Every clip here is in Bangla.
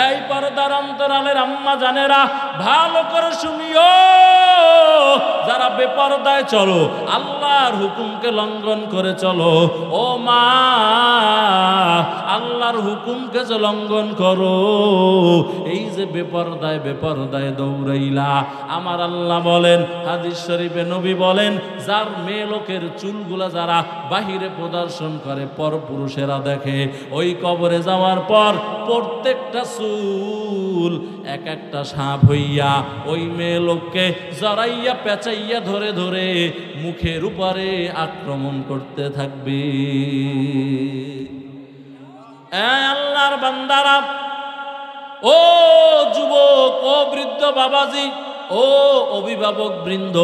এই পর্দার অন্তরালের আম্মা জানেরা ভালো করে শুনিও, যারা বেপরদায় চলো, আল্লাহর হুকুমকে লঙ্ঘন করে চলো, ও মা আল্লাহর হুকুমকে যে লঙ্ঘন করো, এই যে বেপরদায় বেপরদায় দৌড়াইলা, আমার আল্লাহ বলেন, হাদিস শরীফে নবী বলেন, যার মেয়ে লোকের চুলগুলা যারা বাহিরে প্রদর্শন করে পরপুরুষেরা দেখে, ওই কবরে যাওয়ার পর প্রত্যেকটা চুল এক একটা সাপ হইয়া ওই মেয়ে লোককে জড়াইয়া পেঁচাইয়া ধরে ধরে মুখের উপরে আক্রমণ করতে থাকবে। আল্লাহর বান্দারা, ও যুবক, ও বৃদ্ধ বাবাজি, ও অভিভাবক বৃন্দ,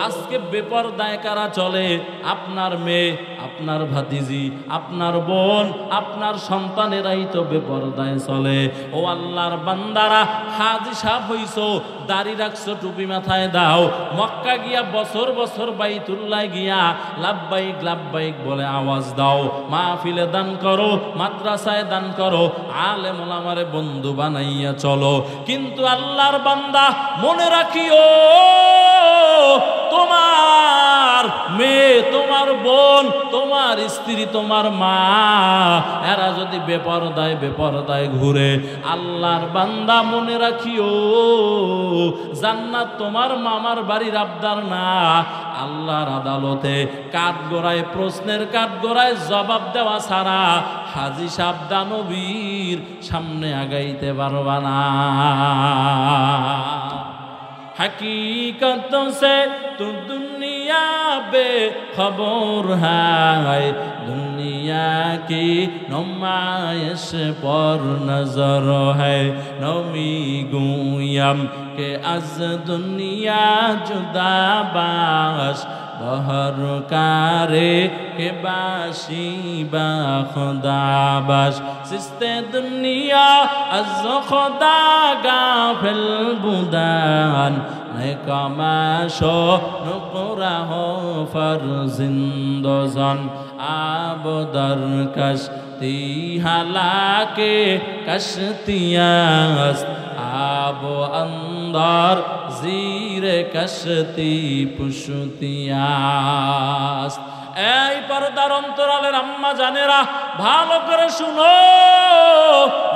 আজকে বেপরদায় কারা চলে? আপনার মেয়ে, আপনার ভাতিজি, আপনার বোন, আপনার সন্তানেরাই তো বেপরদায় চলে। ও আল্লাহর বান্দারা, হাজি সাহেব হইছো, দাড়ি রাখছো, টুপি মাথায় দাও, মক্কা গিয়া বছর বছর বাইতুল্লাহ গিয়া লাব্বাইক লাব্বাইক বলে আওয়াজ দাও, মাহফিলে দান করো, মাদ্রাসায় দান করো, আলেম ওলামারে বন্ধু বানাইয়া চলো। কিন্তু আল্লাহর বান্দা, মনে রাখিও, তোমার মেয়ে, তোমার বোন, তোমার স্ত্রী, তোমার মা, এরা যদি বেপরদায় বেপরদায় ঘুরে, আল্লাহর বান্দা মনে রাখিও, জান্নাত তোমার মামার বাড়ির আবদার না। আল্লাহর আদালতে কাঠগড়ায়, প্রশ্নের কাঠগড়ায় জবাব দেওয়া ছাড়া হাজি সাহেব দানবীর সামনে আগাইতে পারবা না। हकीकत से तो दुनिया बेखबर है, दुनिया की नुमाइश पर नजर है, नमी गुयम के अज दुनिया जुदा बाश बहर कारे के बाशी बा खुदा बाश, सिस्ते दुनिया अज खुदा गाफिल बुदान, कमाशो नुकरा हो फरजिंदोजन, आब दर कश्ती हालाके कश्तियास, आब अंदर जीरे कश्ती पुष्टियास। এই পর্দার অন্তরালের আম্মা জানেরা, ভালো করে শুনো,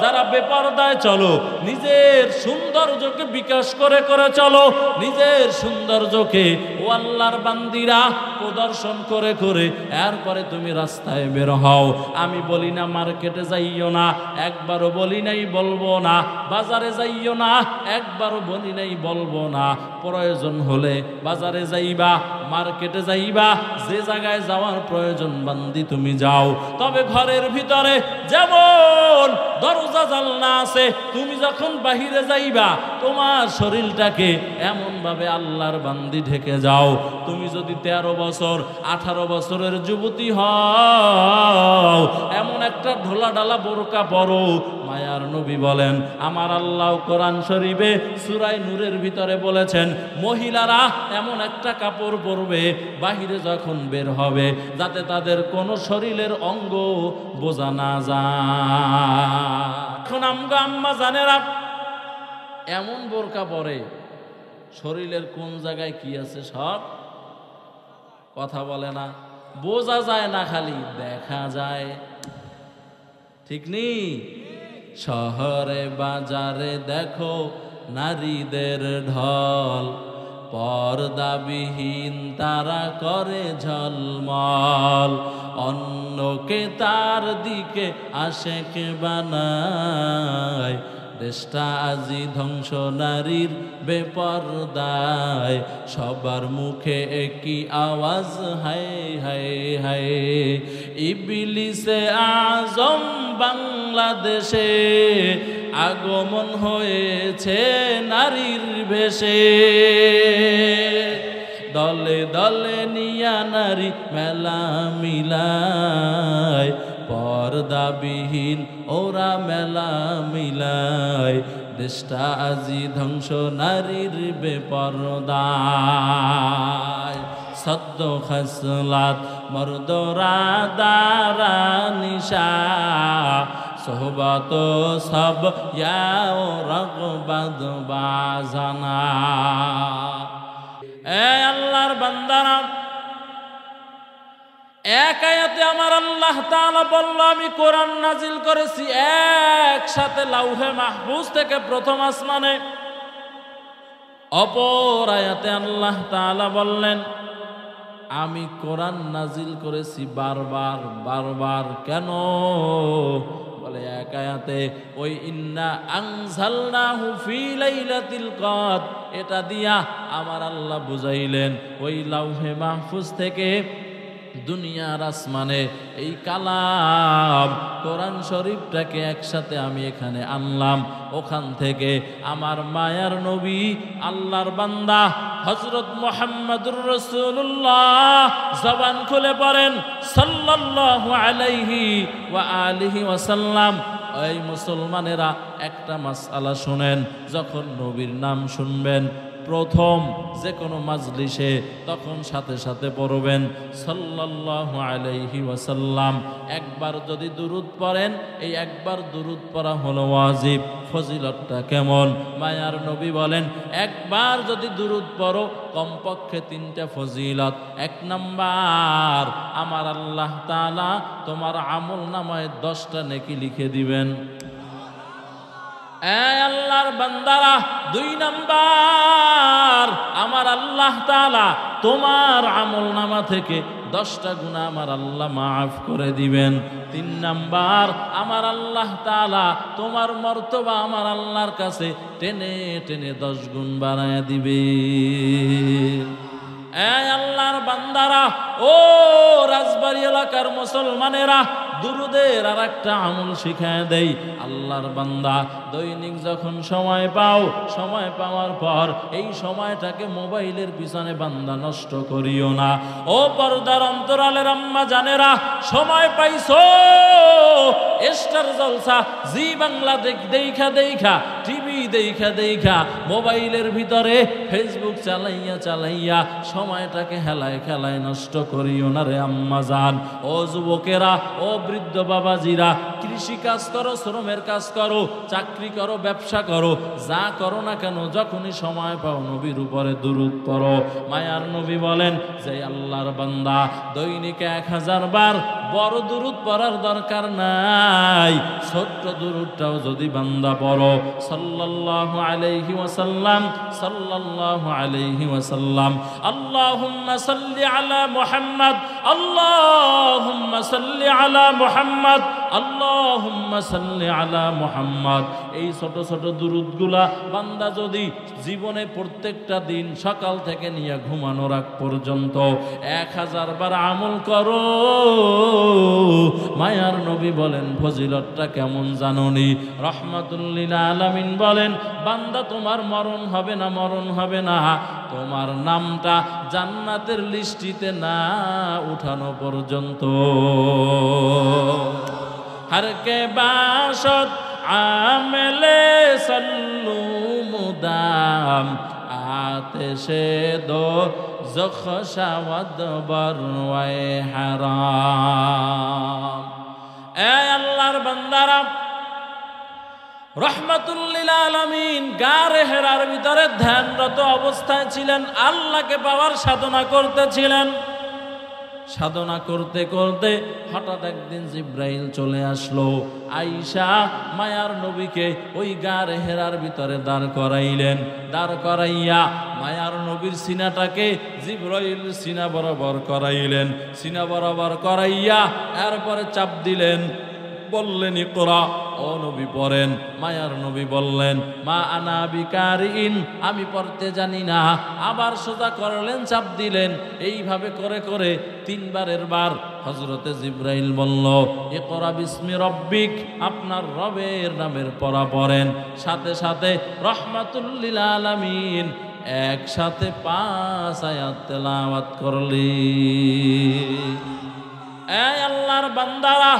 যারা বেপরদায় চলো, নিজের সৌন্দর্যকে বিকাশ করে করে চলো, নিজের সৌন্দর্যকে ও আল্লাহর বান্দিরা প্রদর্শন করে করে এরপরে তুমি রাস্তায় বের হও। আমি বলি না মার্কেটে যাইও না, একবারও বলি নাই বলবো না, বাজারে যাইও না, একবারও বলি নাই বলবো না, প্রয়োজন হলে বাজারে যাইবা, মার্কেটে যাইবা, যে জায়গায় যাওয়ার প্রয়োজন বান্দি তুমি যাও। তবে ঘরের ভিতরে যেমন দরজা জানলা আছে, তুমি যখন বাহিরে যাইবা তোমার শরীরটাকে এমন ভাবে আল্লাহর বান্দি ঢেকে যাও। তুমি যদি 13 বছর 18 বছরের যুবতী হও, এমন একটা ঢোলা ডালা বোরকা পরো। মায়ার নবী বলেন, আমার আল্লাহ কোরআন শরীফে সূরা নূরের ভিতরে বলেছেন, মহিলারা এমন একটা কাপড় পরবে বাহিরে যখন বের হবে, যাতে তাদের কোনো শরীরের অঙ্গ বোঝা না যায়। এখন আমগো আম্মা জানেরা এমন বোরকা পরে, শরীরের কোন জায়গায় কি আছে সব কথা বলে না, বোঝা যায় না, খালি দেখা যায়, ঠিক নেই? শহরে বাজারে দেখো নারীদের ঢল, পর্দাবিহীন তারা করে ঝলমল, অন্যকে তার দিকে আশেক বানায়, দেশটা আজি ধ্বংস নারীর বেপরদায়, সবার মুখে একই আওয়াজ, হায় হায় হায়। ইবলিসে আজম বাংলাদেশে আগমন হয়েছে নারীর বেশে, দলে দলে নিয়া নারী মেলা মিলায়, পর্দাবিহীন ওরা মেলা মিলায়, দেশটা আজি ধ্বংস নারীর বেপরদায়। সদ্য খাসলাত মর্দরা দারা নিশা, সোহবত সব ইয়াও রগবত বাজানা। এ আল্লাহর বান্দারা, এক আয়াতে আমার আল্লাহ তাআলা বলল আমি কোরআন নাজিল করেছি একসাথে লাউহে মাহফুজ থেকে প্রথম আসমানে। অপর আয়াতে আল্লাহ তাআলা বললেন আমি কোরআন নাজিল করেছি বারবার বারবার। কেন? বলে এক আয়াতে ওই ইন্না আনজালনাহু ফি লাইলাতিল কদর, এটা দিয়া আমার আল্লাহ বুঝাইলেন ওই লাউহে মাহফুজ থেকে দুনিয়ার আসমানে এই কালাম কোরআন শরীফটাকে একসাথে আমি এখানে আনলাম। ওখান থেকে আমার মায়ার নবী আল্লাহর বান্দা হযরত মুহাম্মদুর রাসূলুল্লাহ জবান খুলে পড়েন সাল্লাল্লাহু আলাইহি ওয়া আলিহি ওয়াসাল্লাম। এই মুসলমানেরা একটা মাসআলা শুনেন, যখন নবীর নাম শুনবেন প্রথম যে কোনো মাজলিসে তখন সাথে সাথে পড়বেন সাল্লাল্লাহু আলাইহি ওয়াসাল্লাম। একবার যদি দুরূদ পড়েন, এই একবার দুরূদ পড়া হলো ওয়াজিব। ফজিলতটা কেমন? মায়ার নবী বলেন একবার যদি দুরূদ পড়ো কমপক্ষে 3টা ফজিলত। 1 নাম্বার, আমার আল্লাহ তাআলা তোমার আমল নামায় 10টা নেকি লিখে দিবেন। আল্লাহর বান্দারা, 2 নাম্বার, আমার আল্লাহ তাআলা তোমার আমল নামা থেকে 10টা গুনাহ আমার আল্লাহ মাফ করে দিবেন। 3 নাম্বার, আমার আল্লাহ তাআলা তোমার মর্তবা আমার আল্লাহর কাছে টেনে টেনে 10 গুণ বাড়ায় দিবেন। আল্লাহর বান্দারা, ও রাজবাড়ী এলাকার মুসলমানেরা, দুরুদের আর একটা আমল শিখায় দেই। আল্লাহর বান্দা দৈনিক যখন সময় পাও, সময় পাওয়ার পর এই সময়টাকে মোবাইলের পিছনে বান্দা নষ্ট করিও না। ও পর্দার অন্তরালের আম্মা জানেরা, সময় পাইছো স্টার জলসা জি বাংলা দেখা দেখা, টিভি দেখা দেখা, মোবাইলের ভিতরে ফেসবুক চালাইয়া চালাইয়া সময়টাকে হেলায় খেলায় নষ্ট করিও না রে আম্মা জান। ও যুবকেরা, ও বৃদ্ধ বাবাজিরা, কৃষি কাজ করো, শ্রমের কাজ করো, চাকরি করো, ব্যবসা করো, যা করো না কেন যখনই সময় পাও নবীর উপরে দুরূদ পড়ো। মায়ার নবী বলেন যে আল্লাহর বান্দা দৈনিক 1000 বার, বড় দুরূদ পড়ার দরকার নাই, ছোট্ট দুরূদটাও যদি বান্দা পড়ো সাল্লাল্লাহু আলাইহি ওয়াসাল্লাম, সাল্লাল্লাহু আলাইহি ওয়াসাল্লাম, আল্লাহুম্মা সাল্লি আলা মুহাম্মদ, আল্লাহুম্মা সাল্লি আলা মুহাম্মদ, আল্লাহুম্মা সাল্লি আলা মুহাম্মদ, এই ছোট ছোট দুরূদগুলা বান্দা যদি জীবনে প্রত্যেকটা দিন সকাল থেকে নিয়ে ঘুমানোর আগ পর্যন্ত 1000 বার আমল করো, মায়ার নবী বলেন ফজিলতটা কেমন জানোনি? রাহমাতুল লিল আলামিন বলেন বান্দা তোমার মরণ হবে না, মরণ হবে না, তোমার নামটা জান্নাতের লিস্টিতে না উঠানো পর্যন্ত। हर के बाशत आमले सल्लू मुदाम आतिशे दो ज़ख़शावत बरवाए हराम। ए अल्लाहर बंदारा, রহমাতুল লিল আলামিন গারে হেরার ভিতরে ধ্যানরত অবস্থায় ছিলেন, আল্লাহকে পাওয়ার সাধনা করতেছিলেন। সাধনা করতে করতে হঠাৎ একদিন জিব্রাইল চলে আসলো। আয়েশা মায়ার নবীকে ওই গারে হেরার ভিতরে দাঁড় করাইলেন। দাঁড় করাইয়া মায়ার নবীর সিনাটাকে জিব্রাইল সিনা বরাবর করাইলেন। সিনা বরাবর করাইয়া এরপরে চাপ দিলেন, বললেন ইকরা, ও নবী পড়েন। মায়ার নবী বললেন মা আনা বিকারিন, আমি পড়তে জানি না। আবার সোজা করলেন, চাপ দিলেন। এইভাবে করে করে 3 বারের বার হযরতে জিব্রাইল বলল ইকরা বিসমি রব্বিক, আপনার রবের নামের পড়া পড়েন। সাথে সাথে রহমাতুল লিল আলামিন একসাথে 5 আয়াত তেলাওয়াত করলেন। এই আল্লাহর বান্দারা,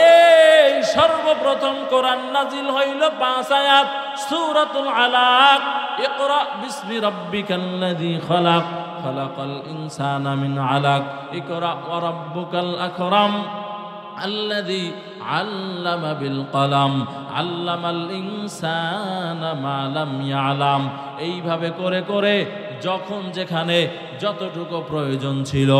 এই সর্বপ্রথম কোরআন নাজিল হইল 5 আয়াত, সূরাতুল আলাক। ইকরা বিসমি রাব্বিকাল্লাযী খালাক, খালাকাল ইনসানা মিন আলাক, ইকরা ওয়া রাব্বুকাল আকরাম আল্লাযী আল্লামা বিল কলম আল্লামাল ইনসানা মা লাম ইয়ালাম। এইভাবে করে করে যখন যেখানে যতটুকু প্রয়োজন ছিল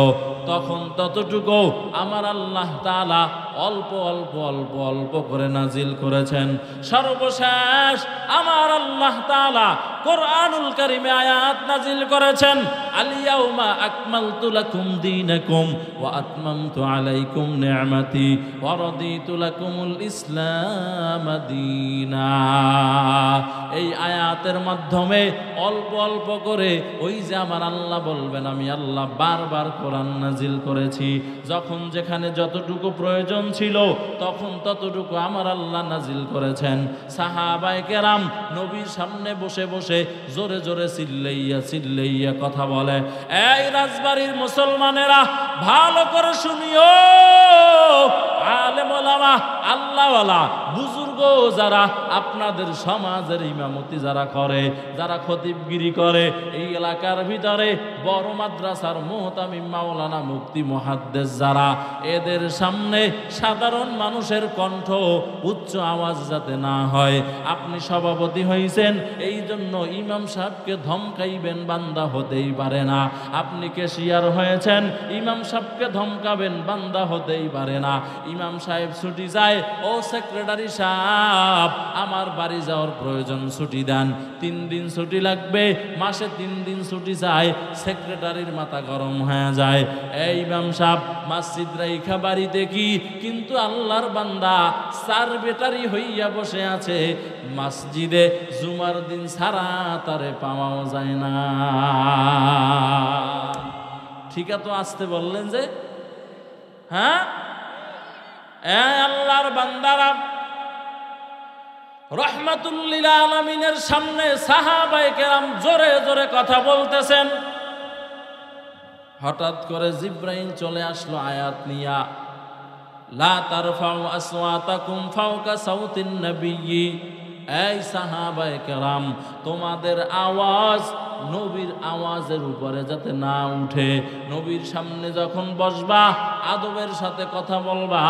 তখন ততটুকু আমার আল্লাহ তাআলা অল্প অল্প অল্প অল্প করে নাজিল করেছেন। সর্বশেষ আমার আল্লাহ তাআলা কোরআনুল কারীমে আয়াত নাজিল করেছেন, আল ইয়াউমা আকমালতু লাকুম দীনাকুম ওয়া আতমামতু আলাইকুম নি'মাতি ওয়া রাদিতু লাকুমুল ইসলাম দীনা। এই আয়াতের মাধ্যমে অল্প অল্প করে ওই যে আমার আল্লাহ বলবেন আমি আল্লাহ বারবার কোরআন নাজিল করেছি, যখন যেখানে যতটুকু প্রয়োজন ছিল তখন ততটুকু আমার আল্লাহ নাজিল করেছেন। সাহাবায়ে কেরাম নবীর সামনে বসে বসে জোরে জোরে চিল্লাইয়া চিল্লাইয়া কথা বলে। এই রাজবাড়ির মুসলমানেরা ভালো করে শুনিও, আলেম ওলামা আল্লাহওয়ালা বুজুর্গ যারা আপনাদের সমাজের ইমামতি যারা করে, যারা খতিবগিরি করে, এই এলাকার ভিতরে বড় মাদ্রাসার মুহতামিম মাওলানা মুফতি মুহাদ্দিস যারা, এদের সামনে সাধারণ মানুষের কণ্ঠ উচ্চ আওয়াজ যাতে না হয়। আপনি সভাপতি হয়েছেন এই জন্য ইমাম সাহেবকে ধমকাইবেন, বান্দা হতেই পারে না। আপনি ক্যাশিয়ার হয়েছেন ইমাম সাহেবকে ধমকাবেন, বান্দা হতেই পারে না। ইমাম সাহেব ছুটি যায়, ও সেক্রেটারি সাহেব আমার বাড়ি যাওয়ার প্রয়োজন, ছুটি দেন। 3 দিন ছুটি লাগবে, মাসে 3 দিন ছুটি চায়, সেক্রেটারির মাথা গরম হয়ে যায়। এই ইমাম সাহেব মসজিদ রাইখা বাড়িতে কি, কিন্তু আল্লাহর বান্দা 4 ব্যাটারি হইয়া বসে আছে মসজিদে, জুমার দিন সারা তারে পাওয়াও যায় না। ঠিক আছে, তো আসতে বললেন যে হ্যাঁ। আল্লাহর বান্দারা রহমাতুল লিল আলামিনের সামনে সাহাবায়ে কেরাম জোরে জোরে কথা বলতেছেন। হঠাৎ করে জিব্রাইল চলে আসলো আয়াত নিয়া, লা তারফাউ আসওয়াতাকুম ফাওকা সাউতিন নবিয়্যি। এই সাহাবায়ে কেরাম তোমাদের আওয়াজ নবীর আওয়াজের উপরে যাতে না উঠে। নবীর সামনে যখন বসবা আদবের সাথে কথা বলবা,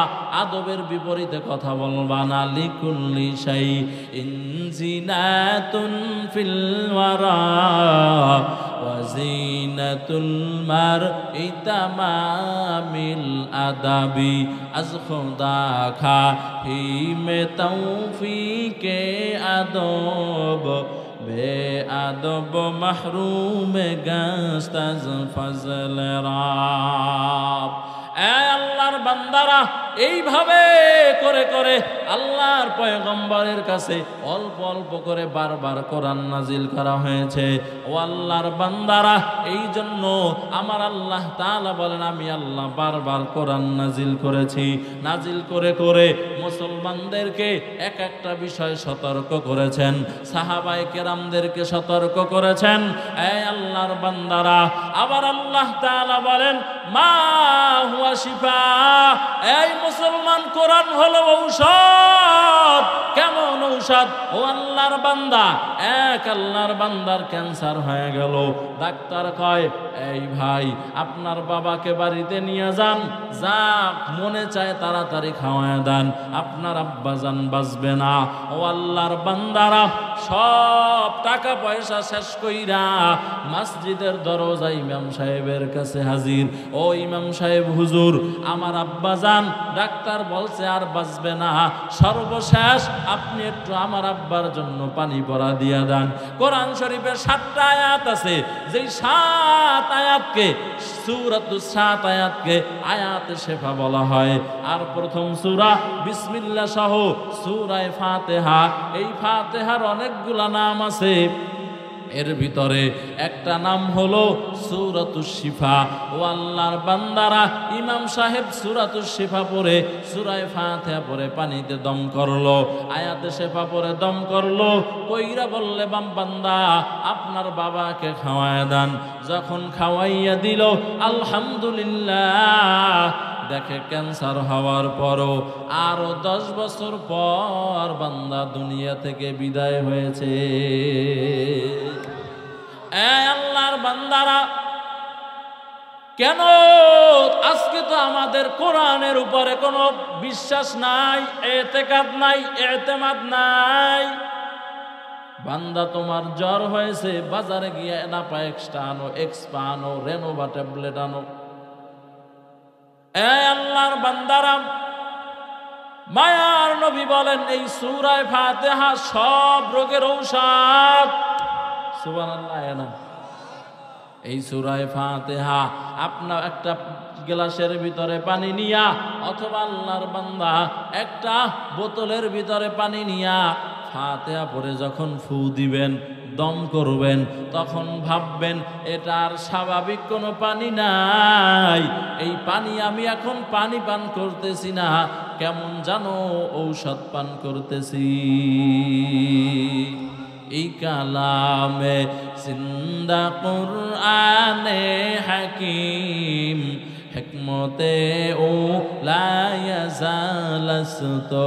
আদবের বিপরীতে কথা বলবা না। লিকুল্লি শাইইন জিনাতুন ফিল ওয়ারা ওয়া জিনাতুল মারই তামামিল আদাবি আজ খুদা খাহিমে তৌফিকে আদব বে আদব মাহরুম গাস্ত আজ ফজল রাব। আল্লাহর বান্দারা এইভাবে করে করে আল্লাহর পয়গম্বরের কাছে অল্প অল্প করে বারবার কোরআন নাজিল করা হয়েছে। ও আল্লাহর বান্দারা, এই জন্য আমার আল্লাহ তাআলা বলেন আমি আল্লাহ বারবার কোরআন নাজিল করেছি। নাজিল করে করে মুসলমানদেরকে এক একটা বিষয় সতর্ক করেছেন, সাহাবায়ে কেরামদেরকে সতর্ক করেছেন। এই আল্লাহর বান্দারা, আবার আল্লাহ তাআলা বলেন মা হুয়া শিফা। এই মুসলমান, কোরআন হলো ঔষধ। কেমন ঔষধ? ও আল্লাহর বান্দা, এক আল্লাহর বান্দার ক্যান্সার হয়ে গেল, ডাক্তার কয় এই ভাই আপনার বাবাকে বাড়িতে নিয়ে যান, যা মনে চায় তাড়াতাড়ি খাওয়ায় দেন, আপনার আব্বাজান বাঁচবে না। ও আল্লাহর বান্দারা, সব টাকা পয়সা শেষ কইরা মসজিদের দরজায় ইমাম সাহেবের কাছে হাজির। ও ইমাম সাহেব হুজুর, আমার আব্বাজান ডাক্তার বলছে আর বাঁচবে না, সর্বশেষ আপনি একটু আমার আব্বার জন্য পানি পড়া দিয়া দেন। কোরআন শরীফের 7টা আয়াত আছে, যেই 7 আয়াতকে সূরাতুস 7 আয়াতকে আয়াতে শেফা বলা হয়। আর প্রথম সূরা বিসমিল্লাহ সহ সূরা ফাতিহা, এই ফাতিহার অনেকগুলা নাম আছে, এর ভিতরে একটা নাম হলো সূরাতুশ শিফা। ও আল্লাহর বান্দারা, ইমাম সাহেব সূরাতুশ শিফা পড়ে সূরা ফাতিহা পড়ে পানিতে দম করলো, আয়াতে শিফা পড়ে দম করলো, কইরা বললে বান্দা আপনার বাবাকে খাওয়ায় দেন। যখন খাওয়াইয়া দিল, আলহামদুলিল্লাহ, দেখে ক্যান্সার হওয়ার পরও আরো 10 বছর পর বান্দা দুনিয়া থেকে বিদায় হয়েছে। আল্লাহর বান্দারা, কেন? আজকে তো আমাদের কোরআনের উপরে কোনো বিশ্বাস নাই, এতেকাদ নাই, এতেমাদ নাই। বান্দা তোমার জ্বর হয়েছে, বাজারে গিয়ে এনাপায়েক্সটা আনো, এক্সপা আনো, রেনোভা ট্যাবলেট আনো। আল্লাহর বান্দারা, মায়ার নবী বলেন এই সূরা ফাতিহা সব রোগের ঔষধ। সুবহানাল্লাহ। না, এই সূরা ফাতিহা আপনার একটা গ্লাসের ভিতরে পানি নিয়া, অথবা আল্লাহর বান্দা একটা বোতলের ভিতরে পানি নিয়া ফাতিহা পড়ে যখন ফু দিবেন, দম করবেন, তখন ভাববেন এটা আর স্বাভাবিক কোনো পানি নাই। এই পানি আমি এখন পানি পান করতেছি না, কেমন জানো ঔষধ পান করতেছি। এই কালামে জিন্দা কুরআনে হাকিম, হিকমতে ও লা ইয়াজালাস্তু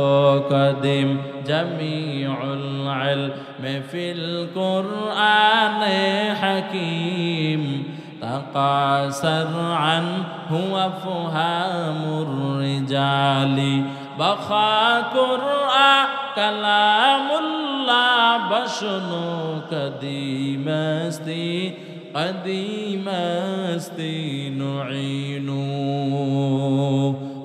কদিম, জামিউল ইলমি ফিল কুরআনে হাকিম, তাকাসার আনহু আফহামুর রিজালি, বাখা কুরআন কালামুল্লাহ, বশনু কদিমস্তি কদিমস্তি নুঈনু।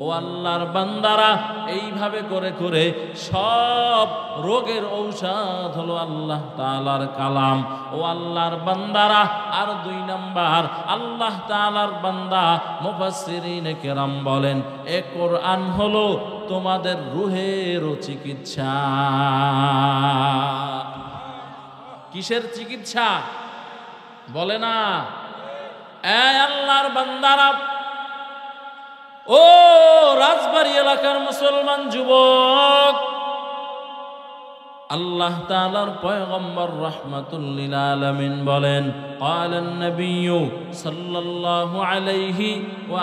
ও আল্লাহর বান্দারা, এইভাবে করে করে সব রোগের ঔষধ হলো আল্লাহ তাআলার কালাম। ও আল্লাহর বান্দারা, আর 2 নাম্বার, আল্লাহ তাআলার বান্দা মুফাসসিরিনে কেরাম বলেন এ কোরআন হলো তোমাদের রূহেরও চিকিৎসা। কিসের চিকিৎসা বলে না? আল্লাহর বান্দারা, ও রাজবাড়ী এলাকার মুসলমান যুবক, আল্লাহ তাআলার পয়গম্বর রাহমাতুল লিল আলামিন বলেন, ক্বালান নবিয়্যু সাল্লাল্লাহু আলাইহি ওয়া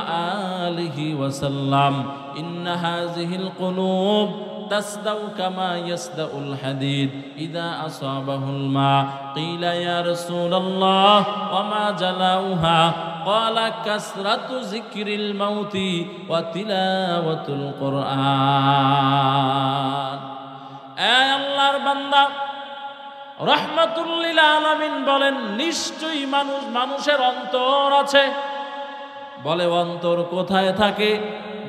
আলিহি ওয়াসাল্লাম, ইন্না হাযিহিল কুলুব তাসদাউ কামা ইয়াসদাউল হাদিদ ইযা আসাবাহুল মা, ক্বিলা ইয়া রাসূলুল্লাহ ওয়া মা জালাউহা, ক্বালা কাসরাতু যিকরিল মাউতি ওয়া তিলাওয়াতুল কুরআন। আল্লাহর বান্দা রাহমাতুল লিল আলামিন বলেন, নিশ্চয়ই মানুষের অন্তর আছে। বলে অন্তর কোথায় থাকে?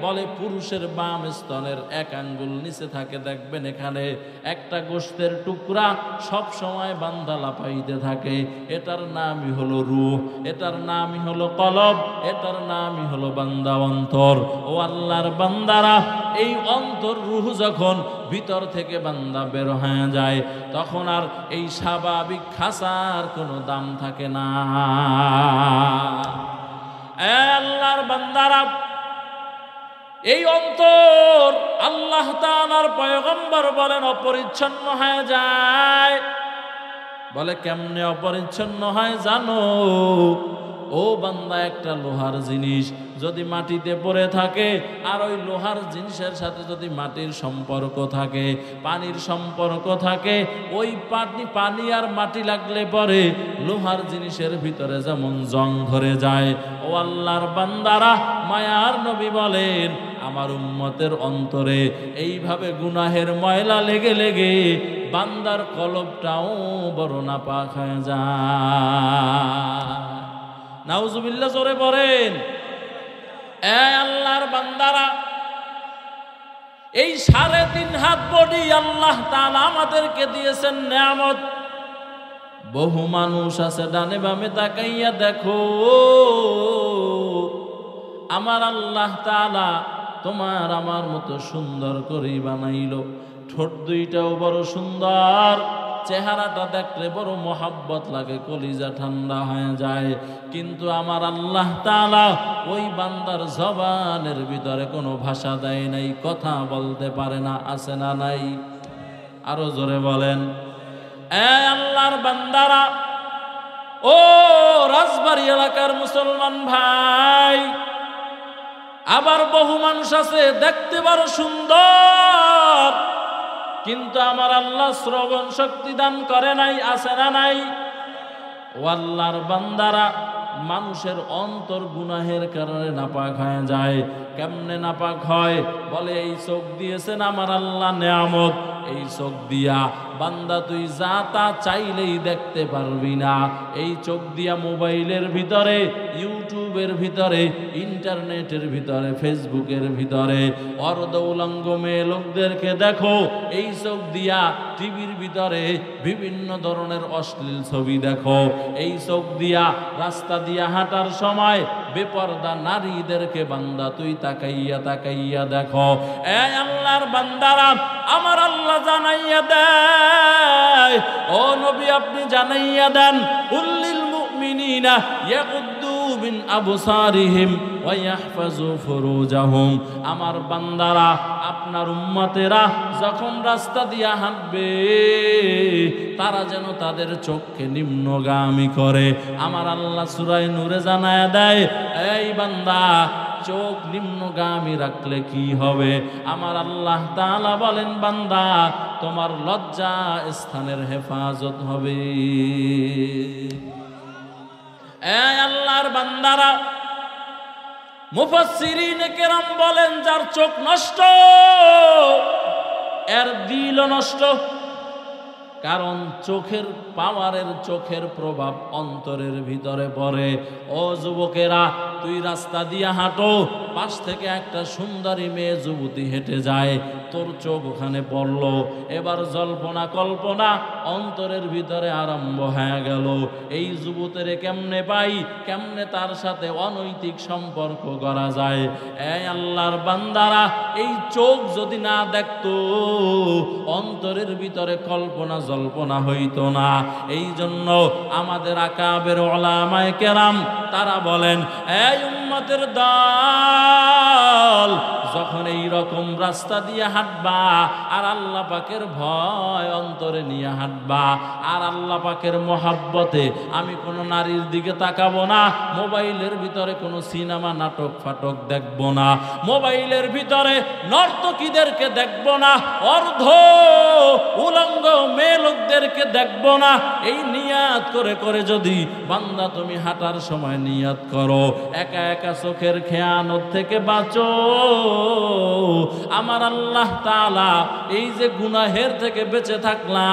বলে পুরুষের বাম স্তনের 1 আঙ্গুল নিচে থাকে, দেখবেন এখানে একটা গোশতের টুকরা সব সময় বান্দা লাফাইতে থাকে। এটার নামই হলো রূহ, এটার নামই হলো কলব, এটার নামই হলো বান্দা অন্তর। ও আল্লাহর বান্দারা, এই অন্তর রূহ যখন ভিতর থেকে বান্দা বের হয়ে যায়, তখন আর এই স্বাভাবিক খাসার কোনো দাম থাকে না। আল্লাহর বান্দারা, এই অন্তর আল্লাহ তাআলার পয়গম্বর বলেন অপরিচ্ছন্ন হয়ে যায়। বলে কেমনে অপরিচ্ছন্ন হয় জানো? ও বান্দা, একটা লোহার জিনিস যদি মাটিতে পড়ে থাকে, আর ওই লোহার জিনিসের সাথে যদি মাটির সম্পর্ক থাকে, পানির সম্পর্ক থাকে, ওই পানি আর মাটি লাগলে পরে লোহার জিনিসের ভিতরে যেমন জং ধরে যায়। ও আল্লাহর বান্দারা, মায়ার নবী বলেন আমার উম্মতের অন্তরে এইভাবে গুনাহের ময়লা লেগে লেগে বান্দার কলবটাও বড় নাপাক হয়ে যায়। নাউজুবিল্লাহ, জোরে পড়েন। আল্লাহর বান্দারা, এই 3.5 হাত বডি আল্লাহ তাআলা আমাদেরকে দিয়েছেন নেয়ামত। বহু মানুষ আছে ডানে বামে তাকাইয়া দেখো, আমার আল্লাহ তাআলা তোমার আমার মতো সুন্দর করে বানাইলো। ঠোঁট 2টাও বড় সুন্দর, চেহারাটা দেখলে বড় মোহাব্বত লাগে, কলিজা ঠান্ডা হয়ে যায়। কিন্তু আমার আল্লাহ তাআলা ওই বান্দার জবানের ভিতরে কোনো ভাষা দেয় নাই, কথা বলতে পারে না। আছে না নাই? আরো জোরে বলেন। আল্লাহর বান্দারা, ও রাজবাড়ী এলাকার মুসলমান ভাই, আবার বহু মানুষ আছে দেখতে বড় সুন্দর, কিন্তু আমার আল্লাহ শ্রবণ শক্তি দান করে নাই। আছে না নাই? ও আল্লাহর বান্দারা, মানুষের অন্তর গুনাহের কারণে নাপাক হয়ে যায়। কেমনে নাপাক হয়? বলে এই চোখ দিয়েছেন আমার আল্লাহ নেয়ামত, এই চোখ দিয়া বান্দা তুই যা তা চাইলেই দেখতে পারবি না। এই চোখ দিয়া মোবাইলের ভিতরে, ইউটিউবের ভিতরে, ইন্টারনেটের ভিতরে, ফেসবুকের ভিতরে অর্ধ উলঙ্গ মেয়ে লোকদেরকে দেখো। এই চোখ দিয়া টিভির ভিতরে বিভিন্ন ধরনের অশ্লীল ছবি দেখো। এই চোখ দিয়া রাস্তা দিয়া হাঁটার সময় বেপরদা নারীদেরকে বান্দা তুই তাকাইয়া তাকাইয়া দেখো। এই আল্লাহর বান্দারা, আমার আল্লাহ জানাইয়া দেয়, ও নবী আপনি জানাইয়া দেন, উল্লিল মুমিনিনা ইয়াগুদ্দু মিন আবসারিহিম ওয়া ইয়াহফাজু ফুরুজাহুম। আমার বান্দারা, আপনার উম্মতেরা যখন রাস্তা দিয়া হাঁটবে তারা যেন তাদের চোখকে নিম্নগামী করে। আমার আল্লাহ সূরা নূরে জানায়া দেয়, এই বান্দা চোখ নিম্নগামী রাখলে কি হবে? আমার আল্লাহ তাআলা বলেন, বান্দা তোমার লজ্জা স্থানের হেফাজত হবে। এই আল্লাহর বান্দারা, মুফাসসিরিনে কেরাম বলেন যার চোখ নষ্ট এর দিলও নষ্ট। কারণ চোখের পাওয়ারের, চোখের প্রভাব অন্তরের ভিতরে পড়ে। ও যুবকেরা, তুই রাস্তা দিয়া হাঁটো, পাশ থেকে একটা সুন্দরী মেয়ে যুবতী হেঁটে যায়, তোর চোখ ওখানে পড়লো, এবার জল্পনা কল্পনা অন্তরের ভিতরে আরম্ভ হয়ে গেল। এই যুবতীর কেমনে পাই, কেমনে তার সাথে অনৈতিক সম্পর্ক করা যায়। এই আল্লাহর বান্দারা, এই চোখ যদি না দেখতো অন্তরের ভিতরে কল্পনা জল্পনা হইতো না। এই জন্য আমাদের আকাবের উলামায়ে কেরাম তারা বলেন, এই উম্মতের দল যখন এই রকম রাস্তা দিয়ে হাঁটবা আর আল্লাহ পাকের ভয় অন্তরে নিয়ে হাঁটবা, আর আল্লাহ পাকের মহাব্বতে আমি কোনো নারীর দিকে তাকাবো না, মোবাইলের ভিতরে কোনো সিনেমা নাটক ফাটক দেখবো না, মোবাইলের ভিতরে নর্তকীদেরকে দেখবো না, অর্ধ উলঙ্গ মেয়ে লোকদেরকে দেখবো না। এই নিয়াত করে করে যদি বান্দা তুমি হাঁটার সময় নিয়াত করো, একা একা চোখের খেয়ানত থেকে বাঁচো, আমার আল্লাহ তাআলা এই যে গুনাহের থেকে বেঁচে থাকলা,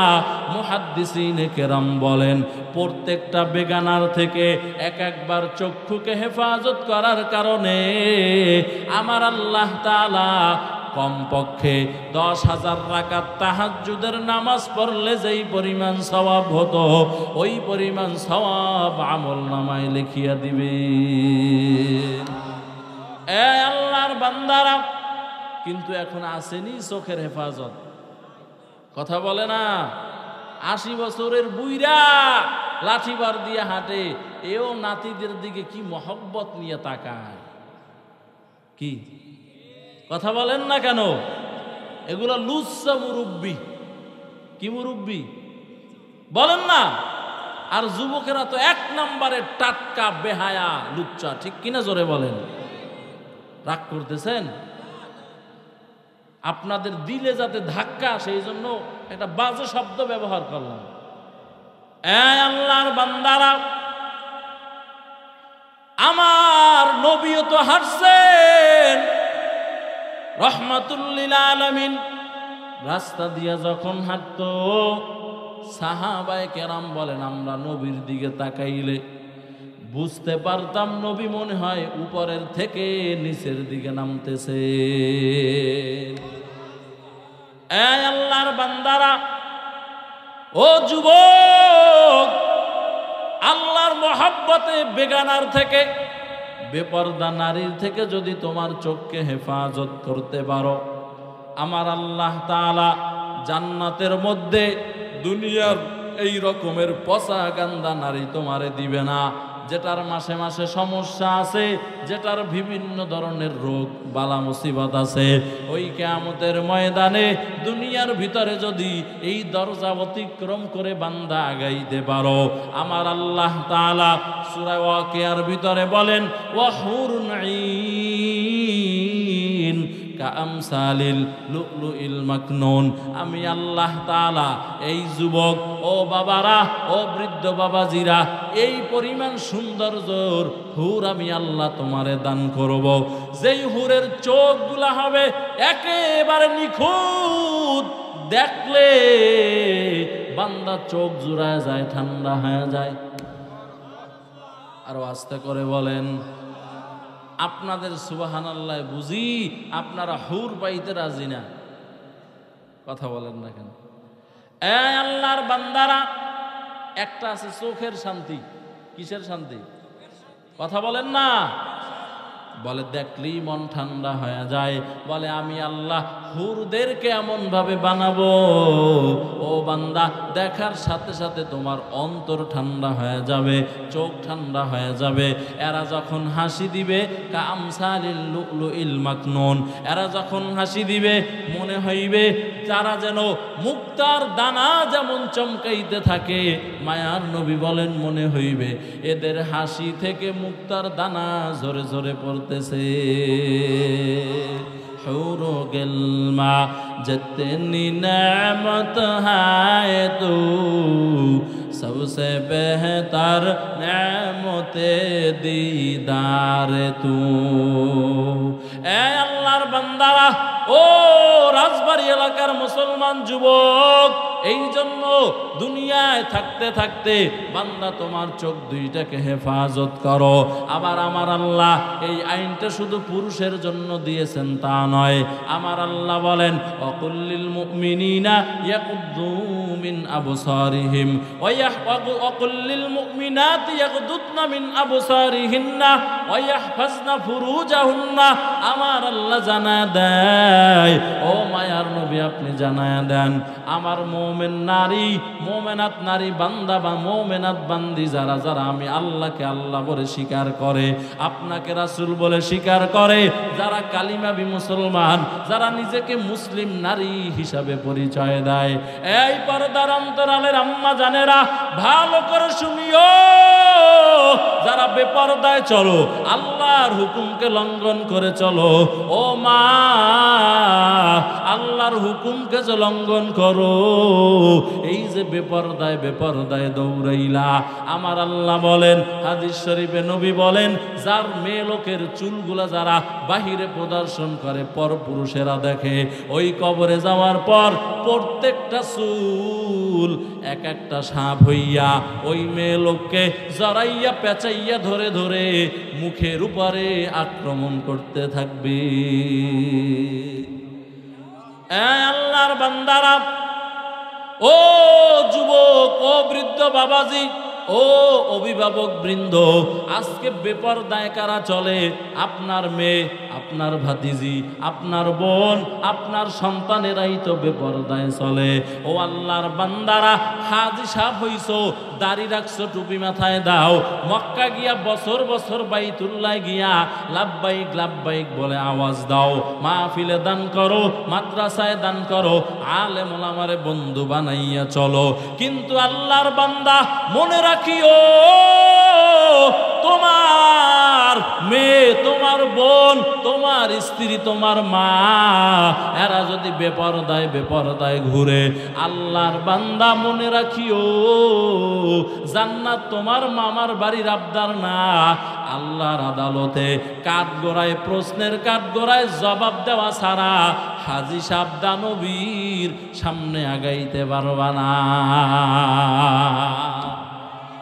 মুহাদ্দিসিনে কেরাম বলেন প্রত্যেকটা বেগানার থেকে এক একবার চক্ষুকে হেফাজত করার কারণে আমার আল্লাহ তাআলা কমপক্ষে 10,000 রাকাত তাহাজ্জুদের নামাজ পড়লে যেই পরিমাণ সওয়াব হতো, ওই পরিমাণ সওয়াব আমল নামায় লিখিয়া দিবে। এ আল্লাহর বান্দারা, কিন্তু এখন আসেনি চোখের হেফাজত। কথা বলে না, 80 বছরের বুইরা লাঠিবার দিয়ে হাঁটে, এও নাতিদের দিকে কি মহব্বত নিয়ে তাকায়। কি কথা বলেন না কেন? এগুলো লুচ্চা মুরব্বি। কি মুরব্বি বলেন না? আর যুবকেরা তো 1 নম্বরে টাটকা বেহায়া লুচ্চা। ঠিক কিনা জোরে বলেন? রাগ করতেছেন? আপনাদের দিলে যাতে ধাক্কা, সেই জন্য একটা বাজে শব্দ ব্যবহার করলাম। এই আল্লাহর বান্দারা, আমার নবীও তো হাঁটছেন রহমাতুল লিল আলামিন। রাস্তা দিয়া যখন হাঁটতো সাহাবায়ে কেরাম বলেন, আমরা নবীর দিকে তাকাইলে বুঝতে পারতাম নবী মনে হয় উপরের থেকে নিচের দিকে নামতেছে। এই আল্লাহর বান্দারা, ও যুবক, আল্লাহর মহব্বতে বেগানার থেকে, বেপরদা নারীর থেকে যদি তোমার চোখকে হেফাজত করতে পারো, আমার আল্লাহ তাআলা জান্নাতের মধ্যে দুনিয়ার এই রকমের পচা গান্দা নারী তোমারে দিবে না, যেটার মাসে মাসে সমস্যা আছে, যেটার বিভিন্ন ধরনের রোগ বালা মুসিবত আছে। ওই কিয়ামতের ময়দানে দুনিয়ার ভিতরে যদি এই দরজা অতিক্রম করে বান্দা আগাইতে পারো, আমার আল্লাহ তাআলা সূরা ওয়াকিয়ার ভিতরে বলেন, ওয়া হুরুন আইন কামসালিল লুলুইল মাকনুন। আমি আল্লাহ তাআলা এই যুবক ও বাবারা ও বৃদ্ধ বাবাজিরা এই পরিমাণ সৌন্দর্যর হুর আমি আল্লাহ তোমারে দান করব, যেই হুরের চোখগুলা হবে একেবারে নিখুঁত, দেখলে বান্দা চোখ জুড়ায় যায়, ঠান্ডা হয়ে যায়। আরো আস্তে করে বলেন। আপনাদের সুবহানাল্লাহ বুঝি আপনারা হুর পাইতে রাজি না, কথা বলেন না কেন? এই আল্লাহর বান্দারা, একটা আছে চোখের শান্তি। কিসের শান্তি? কথা বলেন না। বলে দেখলেই মন ঠান্ডা হয়ে যায়। বলে আমি আল্লাহ হুরদেরকে এমন ভাবে বানাবো, ও বান্দা দেখার সাথে সাথে তোমার অন্তর ঠান্ডা হয়ে যাবে, চোখ ঠান্ডা হয়ে যাবে। এরা যখন হাসি দিবে কামসালিল লুলুইল মাকনুন, এরা যখন হাসি দিবে মনে হইবে তারা যেন মুক্তার দানা যেমন চমকাইতে থাকে। মায়ার নবী বলেন মনে হইবে এদের হাসি থেকে মুক্তার দানা ঝরে ঝরে পড়তেছে। হুরো গেলমা जितनी नेमत है तू सबसे बेहतर नेमते दीदार तू। ए अल्लाहर बंदारा ও রাজবাড়ী এলাকার মুসলমান যুবক, এই জন্য দুনিয়ায় থাকতে থাকতে বান্দা তোমার চোখ দুইটাকে হেফাজত করো। আবার আমার আল্লাহ এই আইনটা শুধু পুরুষের জন্য দিয়েছেন তা নয়। আমার আল্লাহ বলেন অকুল্লিল মুমিনিনা ইয়াকুদ্দু মিন আবসারিহিম ওয়াকুল্লিল মুমিনাতি ইয়াকুদ্দুনা মিন আবসারিহিন্না ওয়া ইয়াহফাজনা ফুরুজাহুন্না। আমার আল্লাহ জানায় দেয়, ও মায়ার নবী আপনি জানায় দেন আমার মুমিন নারী, মুমিনাত নারী বান্দা বা মুমিনাত বান্দি যারা যারা আমি আল্লাহকে আল্লাহ বলে স্বীকার করে, আপনাকে রাসূল বলে স্বীকার করে, যারা কালিমাবি মুসলমান, যারা নিজেকে মুসলিম নারী হিসাবে পরিচয় দেয়, এই পর্দার অন্তরালের আম্মা জানেরা ভালো করে শুনিও। যারা বেপরদায় চলো, আল্লাহর হুকুমকে লঙ্ঘন করে চলো, ও মা আল্লাহর হুকুমকে যে লঙ্ঘন করো, এই যে বেপরদায় বেপরদায় দৌড়াইলা, আমার আল্লাহ বলেন হাদিস শরীফে নবী বলেন যার মেয়ে লোকের চুলগুলা যারা বাহিরে প্রদর্শন করে পর পুরুষেরা দেখে, ওই কবরে যাওয়ার পর প্রত্যেকটা চুল এক একটা সাপ হইয়া ওই মেয়ে লোককে জড়াইয়া পেঁচাইয়া ধরে ধরে মুখের উপরে আক্রমণ করতে থাকবে। আল্লাহর বান্দারা, ও যুবক, ও বৃদ্ধ বাবাজি, ও অভিভাবক বৃন্দ, আজকে বেপরদায় কারা চলে? আপনার মেয়ে, আপনার ভাতিজি, আপনার বোন, আপনার সন্তানেরাই তো বেপরদায় চলে। ও আল্লাহর বান্দারা, হাজি সাহেব হইছো, দাড়ি রাখছো, টুপি মাথায় দাও, মক্কা গিয়া বছর বছর বাইতুল্লাহ গিয়া লাব্বাইক লাব্বাইক বলে আওয়াজ দাও, মাহফিলে দান করো, মাদ্রাসায় দান করো, আলেম ওলামারে বন্ধু বানাইয়া চলো। কিন্তু আল্লাহর বান্দা মনে রাখিও, তোমার মেয়ে, তোমার বোন, তোমার স্ত্রী, তোমার মা, এরা যদি বেপরদায় বেপরদায় ঘুরে, আল্লাহর বান্দা মনে রাখিও জান্নাত তোমার মামার বাড়ির আবদার না। আল্লাহর আদালতে কাঠগড়ায়, প্রশ্নের কাঠগড়ায় জবাব দেওয়া ছাড়া হাজি সাহেব দানবীর সামনে আগাইতে পারবা না।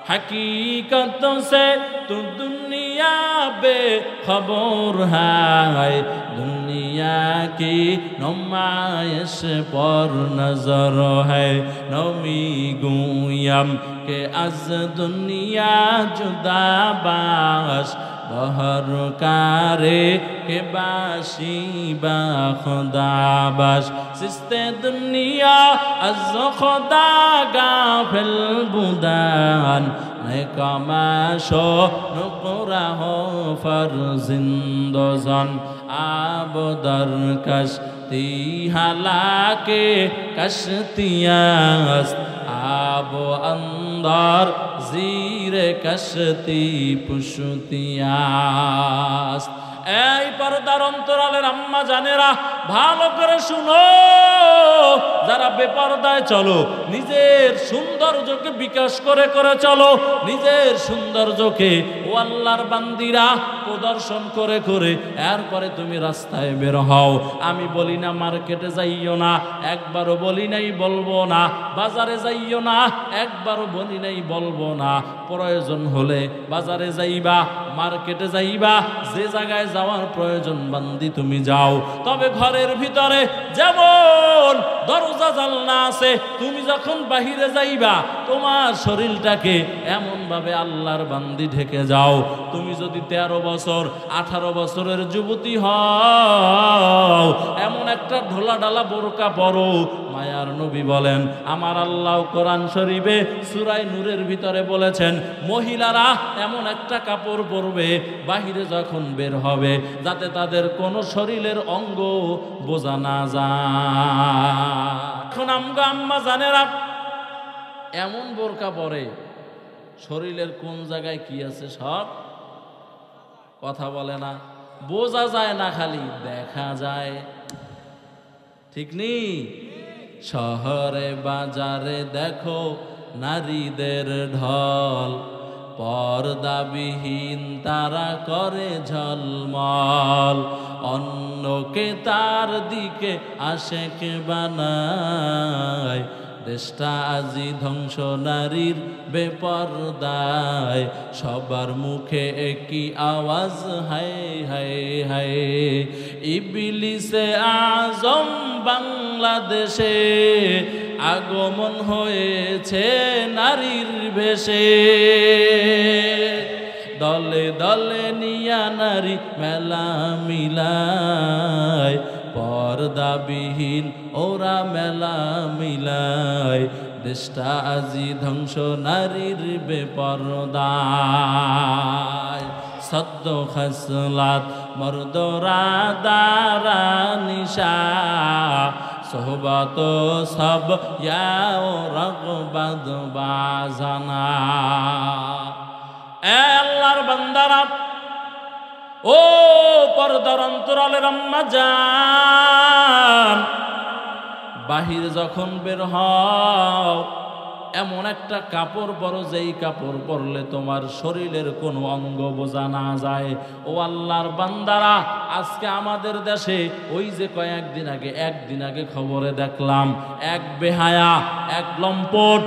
हकीकत से तो दुनिया बेखबर है, दुनिया की नुमाइश पर नजर है, नमी गुयम के अज दुनिया जुदा बाश बहर कारे के बाशी बा खुदा बाश, सिस्ते दुनिया अज खुदा गाफिल बुदान कमाशो नुकरा हो फरजिंदोजन आब दर कश्ती हालाके कश्तियास आब अंदर जीरे कश्ती पुशतियास। এই পর্দার অন্তরালের আম্মা জানেরা ভালো করে শুনো, যারা বেপরদায় চলো, নিজের সৌন্দর্যকে বিকাশ করে করে চলো, নিজের সৌন্দর্যকে ও আল্লাহর বান্দিরা প্রদর্শন করে করে এরপরে তুমি রাস্তায় বের হও। আমি বলি না মার্কেটে যাইও না, একবারও বলি নাই বলবো না। বাজারে যাইও না, একবারও বলি নাই বলবো না। প্রয়োজন হলে বাজারে যাইবা, মার্কেটে যাইবা, যে জায়গায় যাওয়ার প্রয়োজন বান্দি তুমি যাও। তবে ঘরের ভিতরে যেমন দরজা জানলা আছে, তুমি যখন বাহিরে যাইবা তোমার শরীরটাকে এমন ভাবে আল্লাহর বান্দি ঢেকে যাও। তুমি যদি 13 বছর 18 বছরের যুবতী হও, এমন একটা ঢোলা ডালা বোরকা পরো। মায়ার নবী বলেন, আমার আল্লাহ কোরআন শরীফে সূরা নূরের ভিতরে বলেছেন, মহিলারা এমন একটা কাপড় পরবে বাহিরে যখন বের হবে যাতে তাদের কোনো শরীরের অঙ্গ বোঝা না যায়। এখন আমগো আম্মা জানেরা এমন বোরকা পরে শরীরের কোন জায়গায় কি আছে সব কথা বলে না, বোঝা যায় না, খালি দেখা যায়। ঠিক নেই? শহরে বাজারে দেখো নারীদের ঢল, পর্দাবিহীন তারা করে ঝলমল, অন্যকে তার দিকে আশেক বানায়। দেশটা আজি ধ্বংস নারীর বেপরদায়, সবার মুখে একই আওয়াজ, হায় হায় হায়। ইবলিসে আজম বাংলাদেশে আগমন হয়েছে নারীর বেশে, দলে দলে নিয়া নারী মেলা মিলায়, পর্দাবিহীন ওরা মেলা মিলায়। দেশটা আজি ধ্বংস নারীর বেপরদায়। সদ্য খাসলাত মর্দরা দারা নিশা, সোহবত সব ইয়াও রগবত বাজানা। এ আল্লাহর বান্দারা, ও পর্দার অন্তরালের আম্মা জান, বাহির যখন বের হও এমন একটা কাপড় পরো যেই কাপড় পরলে তোমার শরীরের কোনো অঙ্গ বোঝা না যায়। ও আল্লাহর বান্দারা, আজকে আমাদের দেশে ওই যে একদিন আগে খবরে দেখলাম এক বেহায়া, এক লম্পট,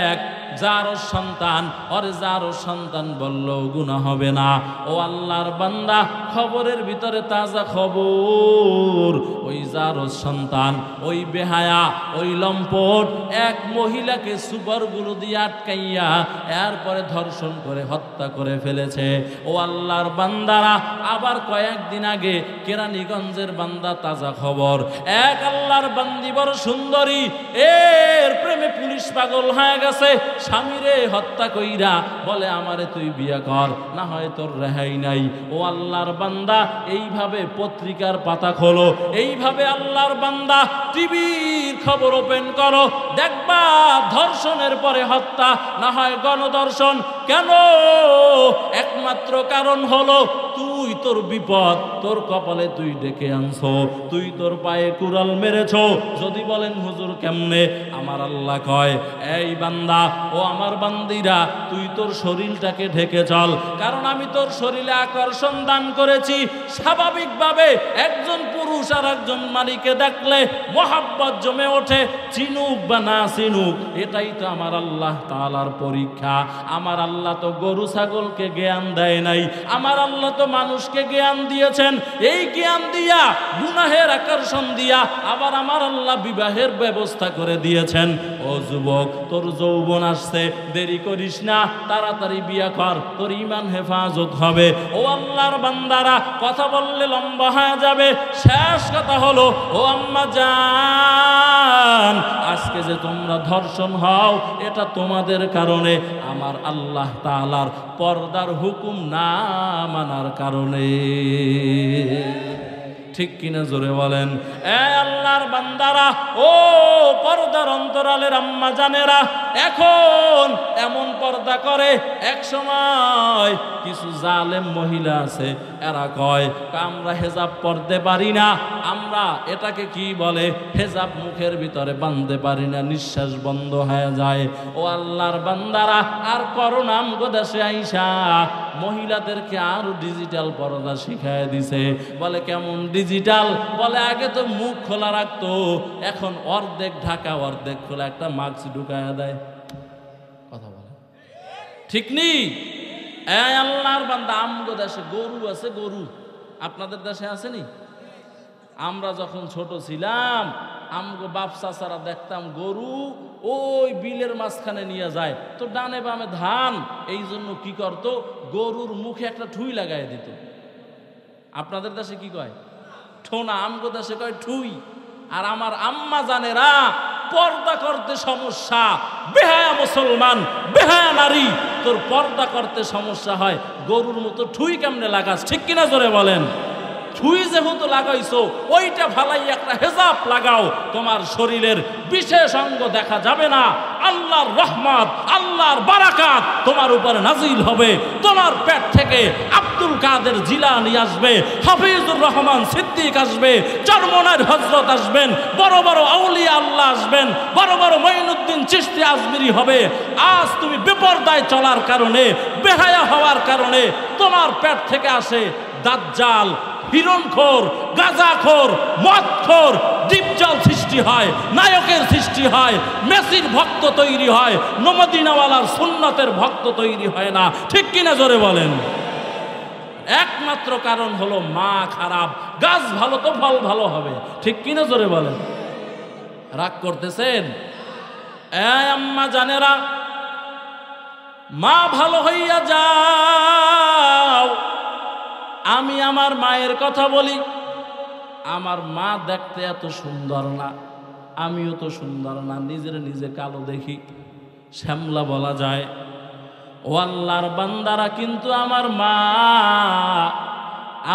এক যারও সন্তান, ওর যারও সন্তান বললেও গুনাহ হবে না। ও আল্লাহর বান্দা, খবরের ভিতরে তাজা খবর, ওই যারও সন্তান, ওই বেহায়া, ওই লম্পট এক মহিলাকে সুপারগুলো দিয়ে আটকাইয়া এরপরে ধর্ষণ করে হত্যা করে ফেলেছে। ও আল্লাহর বান্দারা, আবার কয়েকদিন আগে কেরানীগঞ্জের বান্দা তাজা খবর, এক আল্লাহর বান্দি বড় সুন্দরী, এর প্রেমে পুলিশ পাগল হয়ে গেছে। স্বামীরে হত্যা কইরা বলে, আমারে তুই বিয়ে কর, না হয় তোর রেহাই নাই। ও আল্লাহর বান্দা, এইভাবে পত্রিকার পাতা খোলো, এইভাবে আল্লাহর বান্দা টিভির খবর ওপেন করো, দেখবা ধর্ষণের পরে হত্যা, না হয় গণধর্ষণ। কেন? একমাত্র কারণ হলো তুই তোর বিপদ তোর কপালে তুই ডেকে আনছো, তুই তোর পায়ে কুড়াল মেরেছ। যদি বলেন হুজুর কেমনে, আমার আল্লাহ কয়, এই বান্দা ও আমার বান্দিরা, তুই তোর শরীরটাকে ঢেকে চল, কারণ আমি তোর শরীরে আকর্ষণ দান করেছি। স্বাভাবিকভাবে একজন পুরুষ আর একজন নারীকে দেখলে মহাব্বত জমে ওঠে, চিনুক বা না চিনুক, এটাই তো আমার আল্লাহ তাআলার পরীক্ষা। আমার আল্লাহ তো গরু ছাগলকে জ্ঞান দেয় নাই, আমার আল্লাহ তো মানুষকে জ্ঞান দিয়েছেন। এই জ্ঞান দিয়া, গুনাহের আকর্ষণ দিয়া, আবার আমার আল্লাহ বিবাহের ব্যবস্থা করে দিয়েছেন। ও যুবক, তোর যৌবন আসছে, দেরি করিস না, তাড়াতাড়ি বিয়ে কর, তোর ঈমান হেফাজত হবে। ও আল্লাহর বান্দারা, কথা বললে লম্বা হয়ে যাবে, শেষ কথা হলো, ও আম্মা জান, আজকে যে তোমরা ধর্ষণ হও, এটা তোমাদের কারণে, আমার আল্লাহ তাআলার পর্দার হুকুম না মানার কারণে। ঠিক কিনা জোরে বলেন। এ আল্লাহর বান্দারা, ও পর্দার অন্তরালের আম্মা জানেরা, এখন এমন পর্দা করে, এক সময় কিছু জালেম মহিলা আছে, এরা কয় আমরা হেজাব পরতে পারি না, আমরা এটাকে কি বলে হেজাব মুখের ভিতরে বাঁধতে পারি না, নিঃশ্বাস বন্ধ হয়ে যায়। ও আল্লাহর বান্দারা, আর করোনা আমগো দেশে আইসা মহিলাদেরকে আরো ডিজিটাল পর্দা শিখায় দিছে। বলে কেমন ডিজিটাল? বলে আগে তো মুখ খোলা রাখতো, এখন অর্ধেক ঢাকা অর্ধেক খোলা, একটা মাস্ক ঢুকায়া দেয়। কথা বলে ঠিক নেই? আল্লাহর বান্দা, আমগো দেশে গরু আছে, গরু আপনাদের দেশে আসেনি? আমরা যখন ছোট ছিলাম, আমগো বাপ চাচারা দেখতাম গরু ওই বিলের মাঝখানে নিয়ে যায়, তো ডানে বামে ধান, এই জন্য কি করতো, গরুর মুখে একটা ঠুই লাগাই দিত। আপনাদের দেশে কি কয়? ঠোনা। আমগো দেশে কয় ঠুই। আর আমার আম্মা জানেরা, পর্দা করতে সমস্যা, বেহায়া মুসলমান, বেহায়া নারী, তোর পর্দা করতে সমস্যা হয়, গরুর মতো ঠুই কেমনে লাগাস? ঠিক কিনা জোরে বলেন। ঠুই যেহেতু লাগাইছো, ওইটা ফালাই একটা হেজাব লাগাও, তোমার শরীরের বিশেষ অঙ্গ দেখা যাবে না, আল্লাহর রহমত, আল্লাহর বারাকাত তোমার উপরে নাজিল হবে। তোমার পেট থেকে আব্দুল কাদের জিলানী আসবে, হাফিজুর রহমান সিদ্দিক আসবে, চরমনার হযরত আসবেন, বড় বড় আউলিয়া আল্লাহ আসবেন, বড় বড় মঈনুদ্দিন চিশতি আজমিরি হবে। আজ তুমি বেপরদায় চলার কারণে, বেহায়া হওয়ার কারণে তোমার পেট থেকে আসে দাজ্জাল, হিরণখোর, গাঁজাখোর, মদখোর, ডিপজল সৃষ্টি হয়, নায়কের সৃষ্টি হয়, মেসির ভক্ত তৈরি হয়, মদিনাওয়ালার সুন্নতের ভক্ত তৈরি হয় না। ঠিক কিনা জোরে বলেন। একমাত্র কারণ হলো মা খারাপ, গাছ ভালো তো ফল ভালো হবে। ঠিক কিনা জোরে বলেন। রাগ করতেছেন? আম্মা জানেরা, মা ভালো হইয়া যাও। আমি আমার মায়ের কথা বলি, আমার মা দেখতে এত সুন্দর না, আমিও তো সুন্দর না, নিজের নিজে কালো দেখি, শ্যামলা বলা যায়। ও আল্লাহর বান্দারা, কিন্তু আমার মা,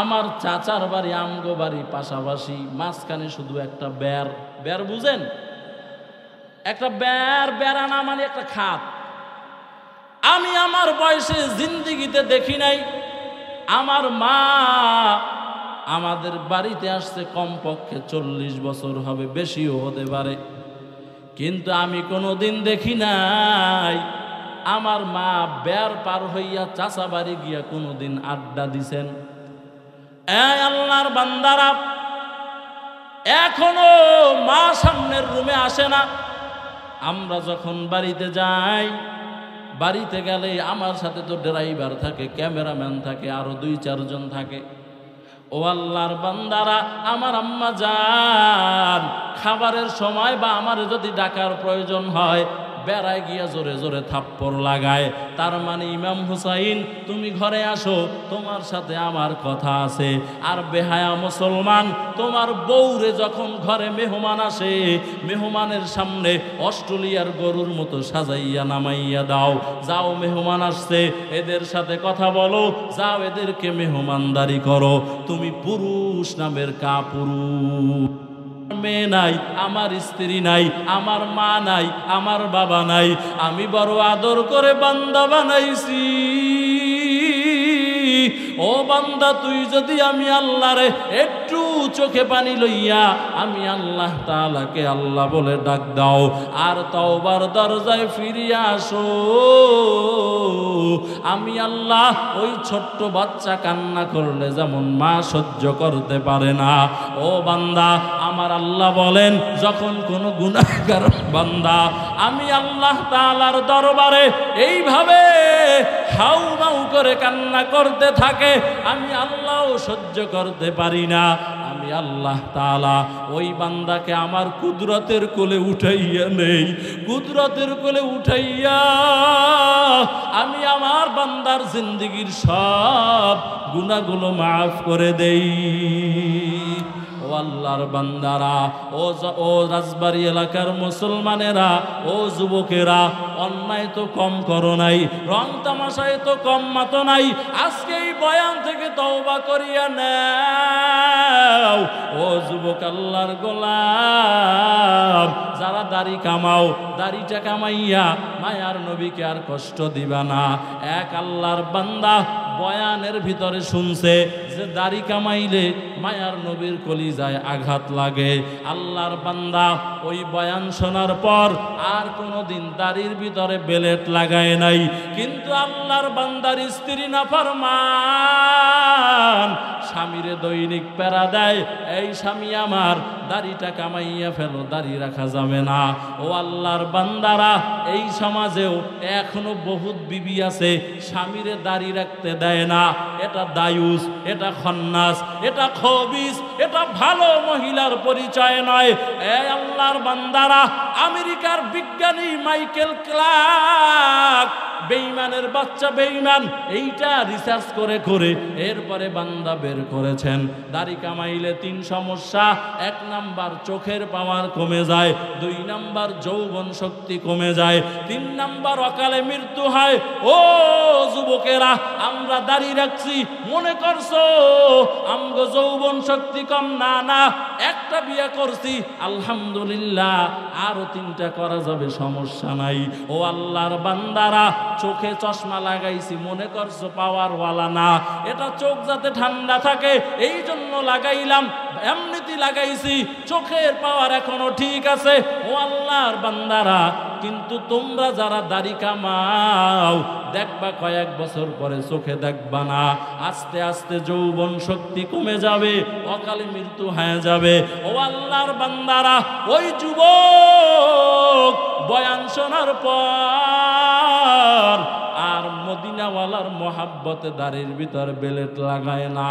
আমার চাচার বাড়ি আমগো বাড়ি পাশাপাশি, মাঝখানে শুধু একটা বের, বের বুঝেন? একটা বের, বেড়ানা মানে একটা খাত। আমি আমার বয়সে জিন্দিগিতে দেখি নাই আমার মা আমাদের বাড়িতে আসছে কমপক্ষে 40 বছর হবে, বেশিও হতে পারে, কিন্তু আমি কোনোদিন দেখি নাই আমার মা বের পার হইয়া চাচা বাড়ি গিয়া কোনোদিন আড্ডা দিছেন। আল্লাহর বান্দারা, এখনো মা সামনের রুমে আসে না। আমরা যখন বাড়িতে যাই, বাড়িতে গেলে আমার সাথে তো ড্রাইভার থাকে, ক্যামেরাম্যান থাকে, আরো 2-4 জন থাকে। ও আল্লাহর বান্দারা, আমার আম্মা যান খাবারের সময় বা আমার যদি ডাকার প্রয়োজন হয়, বেড়ায় গিয়া জোরে জোরে থাপ্পড় লাগায়। তার মানে ইমাম হুসাইন, তুমি ঘরে আসো, তোমার সাথে আমার কথা আছে। আর বেহায়া মুসলমান, তোমার বউরে যখন ঘরে মেহমান আসে, মেহমানের সামনে অস্ট্রেলিয়ার গরুর মতো সাজাইয়া নামাইয়া দাও। যাও, মেহমান আসছে, এদের সাথে কথা বলো, যাও এদেরকে মেহমানদারি করো। তুমি পুরুষ নামের কাপুরুষ। মেয়ে নাই, আমার স্ত্রী নাই, আমার মা নাই, আমার বাবা নাই, আমি বড় আদর করে বান্দা বানাইছি। ও বান্দা, তুই যদি আমি আল্লাহরে একটু চোখে পানি লইয়া আমি আল্লাহ তাআলাকে আল্লাহ বলে ডাক দাও, আর তওবার দরজায় ফিরিয়া আসো, আমি আল্লাহ ওই ছোট্ট বাচ্চা কান্না করলে যেমন মা সহ্য করতে পারে না, ও বান্দা আমার আল্লাহ বলেন, যখন কোনো গুনাহগার বান্দা আমি আল্লাহ তাআলার দরবারে এইভাবে হাউ মাউ করে কান্না করতে থাকে, আমি আল্লাহও সহ্য করতে পারি না। আমি আল্লাহ তাআলা ওই বান্দাকে আমার কুদরতের কোলে উঠাইয়া নেই, কুদরতের কোলে উঠাইয়া আমি আমার বান্দার জিন্দেগীর সব গুনাহগুলো মাফ করে দেই। ও ও আল্লাহর বান্দারা, ও রাজবাড়ী এলাকার মুসলমানেরা, ও যুবকেরা, অন্যায় তো কম করো নাই, রং তামাশায় তো কম মাতো নাই, আজকে এই বয়ান থেকে তওবা করিয়া নাও। ও যুবক আল্লাহর গোলাম, যারা দাড়ি কামাও, দাড়িটা কামাইয়া মায়ার নবীকে আর কষ্ট দিবা না। এক আল্লাহর বান্দা বয়ানের ভিতরে শুনছে যে দাড়ি কামাইলে মায়ার নবীর কলিজায় আঘাত লাগে। আল্লাহর বান্দা ওই বয়ান শোনার পর আর কোনোদিন দাড়ির ভিতরে বেলেট লাগায় নাই। কিন্তু আল্লাহর বান্দার স্ত্রী নাফরমান, স্বামীরে দৈনিক প্যারা দেয়, এই স্বামী আমার দাড়িটা কামাইয়া ফেলো, দাড়ি রাখা যাবে না। ও আল্লাহর বান্দারা, এই সমাজেও এখনো বহুত বিবি আছে স্বামীরে দাড়ি রাখতে দেয় না। এটা দায়ুস, এটা খন্নাস, এটা খবিস, এটা ভালো মহিলার পরিচয় নয়। এই আল্লাহর বান্দারা, আমেরিকার বিজ্ঞানী মাইকেল ক্লার্ক, বেঈমানের বাচ্চা বেঈমান, এইটা রিসার্চ করে করে এরপরে বান্দা বের করেছেন দাড়ি কামাইলে 3 সমস্যা। 1 নাম্বার চোখের পাওয়ার কমে যায়, 2 নাম্বার যৌবন শক্তি কমে যায়, 3 নাম্বার অকালে মৃত্যু হয়। ও যুবকেরা, আমরা দাড়ি রাখছি মনে করছো আমগো যৌবন শক্তি কম? না না, একটা বিয়ে করছি আলহামদুলিল্লাহ, আরো 3টা করা যাবে, সমস্যা নাই। ও আল্লাহর বান্দারা, চোখে চশমা লাগাইছি মনে করছো পাওয়ারওয়ালা না, এটা চোখ যাতে ঠান্ডা থাকে এই জন্য লাগাইলাম, এমনিতে লাগাইছি, চোখের পাওয়ার এখনো ঠিক আছে। ও আল্লাহর বান্দারা, কিন্তু তোমরা যারা দাড়ি কামাও, দেখবা কয়েক বছর পরে চোখে দেখবা না, আস্তে আস্তে যৌবন শক্তি কমে যাবে, অকালে মৃত্যু হয়ে যাবে। ও আল্লাহর বান্দারা, ওই যুবক বয়ান শোনার পর আর মদিনাওয়ালার মহাব্বতে দাড়ির ভিতর বেলেট লাগায় না।